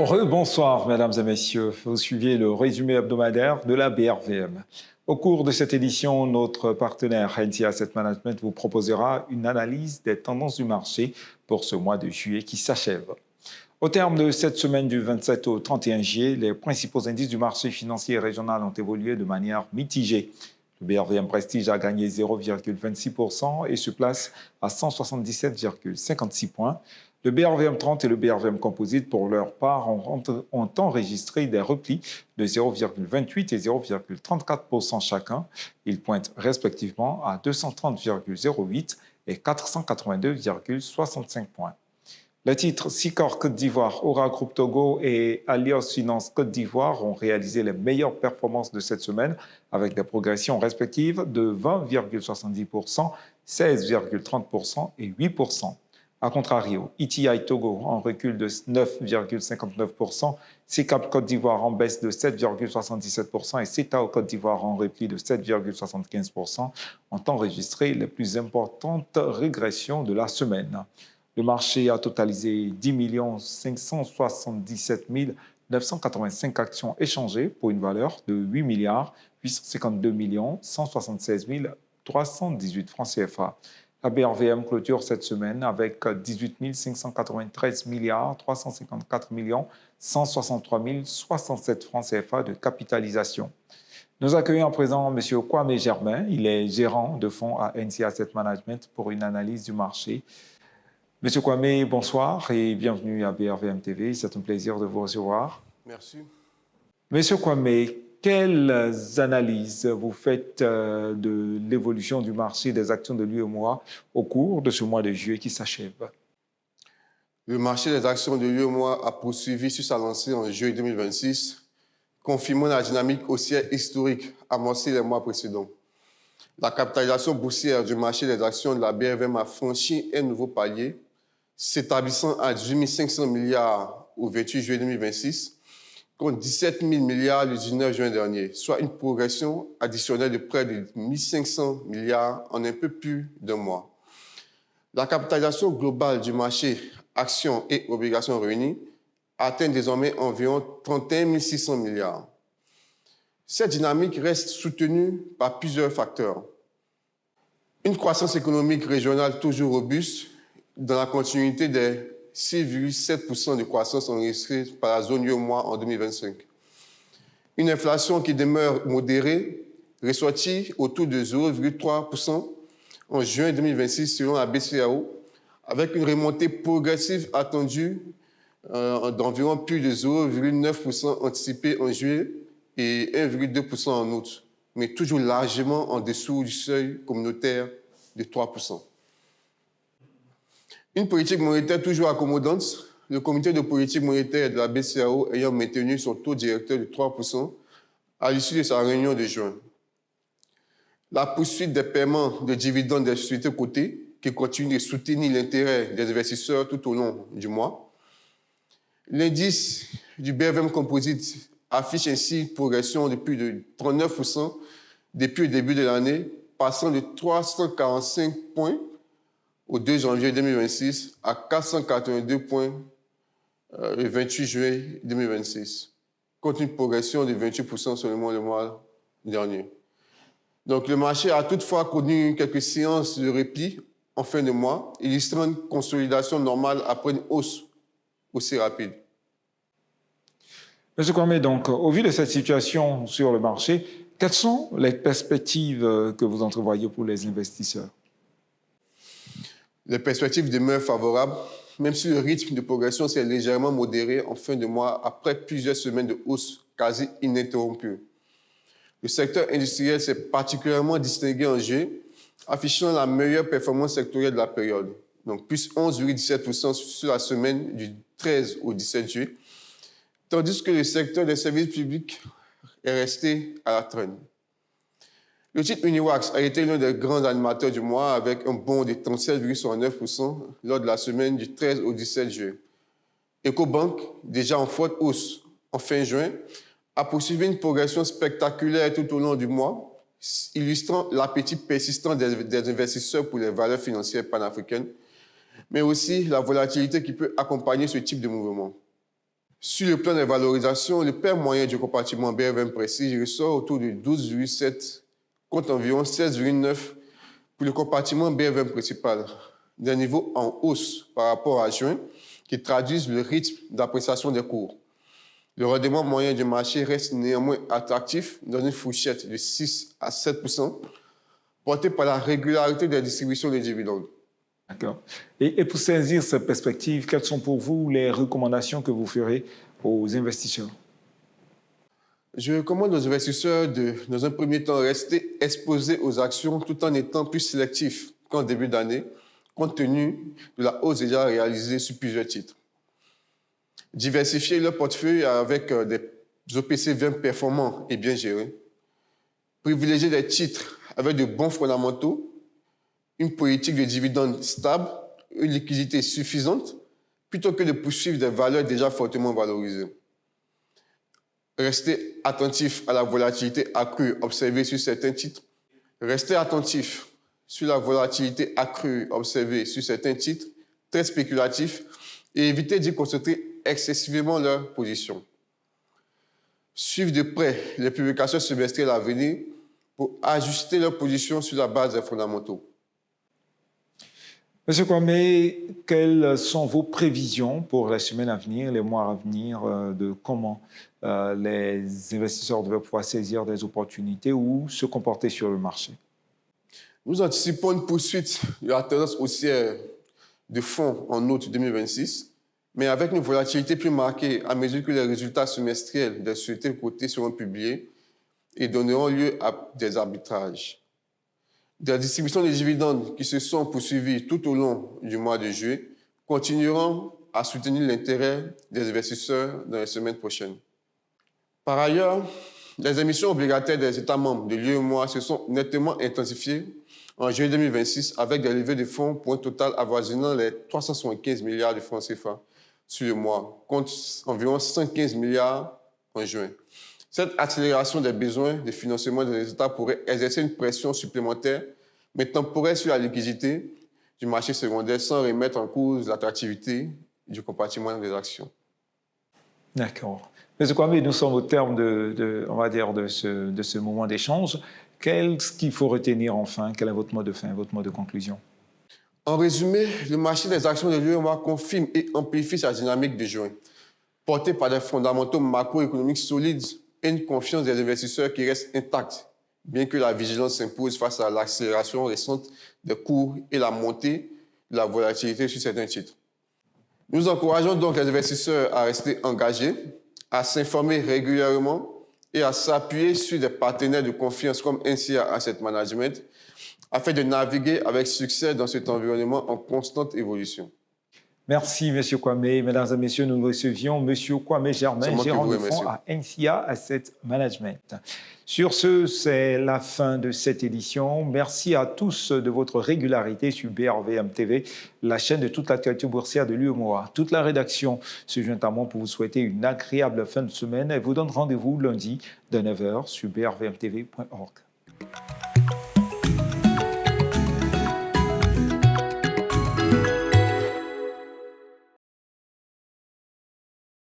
Rebonsoir, mesdames et messieurs. Vous suivez le résumé hebdomadaire de la BRVM. Au cours de cette édition, notre partenaire NC Asset Management vous proposera une analyse des tendances du marché pour ce mois de juillet qui s'achève. Au terme de cette semaine du 27 au 31 juillet, les principaux indices du marché financier régional ont évolué de manière mitigée. Le BRVM Prestige a gagné 0,26% et se place à 177,56 points. Le BRVM 30 et le BRVM Composite, pour leur part, ont enregistré des replis de 0,28 et 0,34% chacun. Ils pointent respectivement à 230,08 et 482,65 points. Les titres Sicor Côte d'Ivoire, Aura Group Togo et Allios Finance Côte d'Ivoire ont réalisé les meilleures performances de cette semaine avec des progressions respectives de 20,70%, 16,30% et 8%. A contrario, ETI Togo en recul de 9,59%, CECAP Côte d'Ivoire en baisse de 7,77% et CETAO Côte d'Ivoire en repli de 7,75% ont enregistré les plus importantes régressions de la semaine. Le marché a totalisé 10 577 985 actions échangées pour une valeur de 8 852 176 318 francs CFA. La BRVM clôture cette semaine avec 18 593 354 163 067 francs CFA de capitalisation. Nous accueillons à présent M. Kwame Germain. Il est gérant de fonds à NC Asset Management pour une analyse du marché. Monsieur Kwame, bonsoir et bienvenue à BRVM TV. C'est un plaisir de vous recevoir. Merci. Monsieur Kwame, quelles analyses vous faites de l'évolution du marché des actions de l'UEMOA au cours de ce mois de juillet qui s'achève? Le marché des actions de l'UEMOA a poursuivi sur sa lancée en juillet 2026, confirmant la dynamique haussière historique amorcée les mois précédents. La capitalisation boursière du marché des actions de la BRVM a franchi un nouveau palier, s'établissant à 18 500 milliards au 28 juillet 2026, contre 17 000 milliards le 19 juin dernier, soit une progression additionnelle de près de 1 500 milliards en un peu plus d'un mois. La capitalisation globale du marché actions et obligations réunies atteint désormais environ 31 600 milliards. Cette dynamique reste soutenue par plusieurs facteurs. Une croissance économique régionale toujours robuste dans la continuité des 6,7% de croissance enregistrée par la zone UEMOA en 2025. Une inflation qui demeure modérée, ressortie autour de 0,3% en juin 2026 selon la BCEAO, avec une remontée progressive attendue d'environ plus de 0,9% anticipée en juillet et 1,2% en août, mais toujours largement en dessous du seuil communautaire de 3%. Une politique monétaire toujours accommodante, le comité de politique monétaire de la BCEAO ayant maintenu son taux directeur de 3% à l'issue de sa réunion de juin. La poursuite des paiements de dividendes des sociétés cotées, qui continuent de soutenir l'intérêt des investisseurs tout au long du mois. L'indice du BRVM Composite affiche ainsi une progression de plus de 39% depuis le début de l'année, passant de 345 points au 2 janvier 2026 à 482 points le 28 juillet 2026, contre une progression de 28% seulement le mois dernier. Donc le marché a toutefois connu quelques séances de repli en fin de mois, illustrant une consolidation normale après une hausse aussi rapide. Monsieur Kwame, donc, au vu de cette situation sur le marché, quelles sont les perspectives que vous entrevoyez pour les investisseurs? Les perspectives demeurent favorables, même si le rythme de progression s'est légèrement modéré en fin de mois après plusieurs semaines de hausse quasi ininterrompue. Le secteur industriel s'est particulièrement distingué en juillet, affichant la meilleure performance sectorielle de la période, donc plus 11,17% sur la semaine du 13 au 17 juillet, tandis que le secteur des services publics est resté à la traîne. Le titre Uniwax a été l'un des grands animateurs du mois avec un bond de 37,9% lors de la semaine du 13 au 17 juillet. EcoBank, déjà en forte hausse en fin juin, a poursuivi une progression spectaculaire tout au long du mois, illustrant l'appétit persistant des investisseurs pour les valeurs financières panafricaines, mais aussi la volatilité qui peut accompagner ce type de mouvement. Sur le plan des valorisations, le pair moyen du compartiment BRVM Prestige ressort autour de 12,7 contre environ 16,9 pour le compartiment BRVM principal, des niveaux en hausse par rapport à juin qui traduisent le rythme d'appréciation des cours. Le rendement moyen du marché reste néanmoins attractif dans une fourchette de 6 à 7%, porté par la régularité des distributions de dividendes. D'accord. Et pour saisir cette perspective, quelles sont pour vous les recommandations que vous ferez aux investisseurs? Je recommande aux investisseurs de, dans un premier temps, rester exposés aux actions tout en étant plus sélectifs qu'en début d'année, compte tenu de la hausse déjà réalisée sur plusieurs titres. Diversifier leur portefeuille avec des OPC bien performants et bien gérés. Privilégier des titres avec de bons fondamentaux, une politique de dividendes stable, une liquidité suffisante, plutôt que de poursuivre des valeurs déjà fortement valorisées. Rester attentif à la volatilité accrue observée sur certains titres. Rester attentif sur la volatilité accrue observée sur certains titres très spéculatifs et éviter d'y concentrer excessivement leur position. Suivre de près les publications semestrielles à venir pour ajuster leur position sur la base des fondamentaux. Monsieur Kwame, quelles sont vos prévisions pour la semaine à venir, les mois à venir, de comment les investisseurs doivent pouvoir saisir des opportunités ou se comporter sur le marché? Nous anticipons une poursuite de la tendance haussière de fond en août 2026, mais avec une volatilité plus marquée à mesure que les résultats semestriels des sociétés cotées seront publiés et donneront lieu à des arbitrages. Des distributions de dividendes qui se sont poursuivies tout au long du mois de juillet continueront à soutenir l'intérêt des investisseurs dans les semaines prochaines. Par ailleurs, les émissions obligataires des États membres de l'UEMOA se sont nettement intensifiées en juillet 2026 avec des levées de fonds pour un total avoisinant les 375 milliards de francs CFA sur le mois, contre environ 115 milliards en juin. Cette accélération des besoins de financement des États pourrait exercer une pression supplémentaire, mais temporaire sur la liquidité du marché secondaire sans remettre en cause l'attractivité du compartiment des actions. D'accord. Monsieur Kwame, nous sommes au terme on va dire de ce moment d'échange. Qu'est-ce qu'il faut retenir enfin? Quel est votre mot de fin, votre mot de conclusion? En résumé, le marché des actions de l'UEMOA confirme et amplifie sa dynamique de juin, porté par des fondamentaux macroéconomiques solides et une confiance des investisseurs qui reste intacte, bien que la vigilance s'impose face à l'accélération récente des cours et la montée de la volatilité sur certains titres. Nous encourageons donc les investisseurs à rester engagés, à s'informer régulièrement et à s'appuyer sur des partenaires de confiance comme NCA Asset Management afin de naviguer avec succès dans cet environnement en constante évolution. Merci, M. Kwame. Mesdames et messieurs, nous recevions M. Kwame Germain, gérant de fonds à NCA Asset Management. Sur ce, c'est la fin de cette édition. Merci à tous de votre régularité sur BRVM TV, la chaîne de toute l'actualité boursière de l'UEMOA. Toute la rédaction se joint à moi pour vous souhaiter une agréable fin de semaine et vous donne rendez-vous lundi de 9h sur brvmtv.org.